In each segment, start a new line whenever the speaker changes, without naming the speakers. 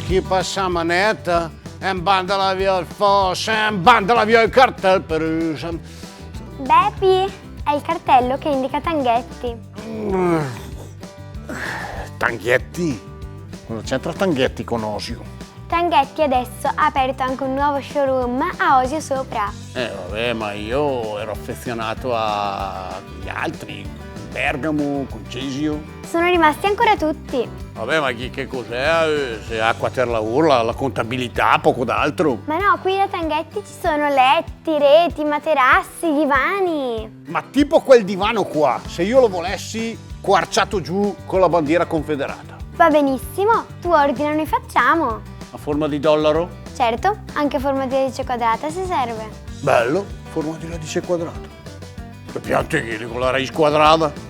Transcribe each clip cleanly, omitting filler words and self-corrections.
Chi passa manetta e bandala via il fosso, e bandala via il cartel per...
Bepi, è il cartello che indica Tanghetti.
Tanghetti? Cosa c'entra Tanghetti con Osio?
Tanghetti adesso ha aperto anche un nuovo showroom a Osio Sopra.
Vabbè, ma io ero affezionato agli altri, Bergamo, Concesio.
Sono rimasti ancora tutti.
Vabbè, ma che cos'è? Se acqua per la urla, la contabilità, poco d'altro.
Ma no, qui da Tanghetti ci sono letti, reti, materassi, divani.
Ma tipo quel divano qua, se io lo volessi, quarciato giù con la bandiera confederata.
Va benissimo, tu ordina, noi facciamo.
A forma di dollaro?
Certo, anche a forma di radice quadrata se serve.
Bello, forma di radice quadrata. Che pianti con la radice quadrata.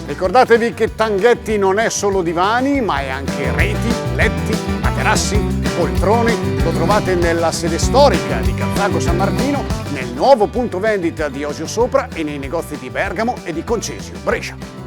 Ricordatevi che Tanghetti non è solo divani, ma è anche reti, letti, materassi, poltrone. Lo trovate nella sede storica di Carthago San Martino, nel nuovo punto vendita di Osio Sopra e nei negozi di Bergamo e di Concesio, Brescia.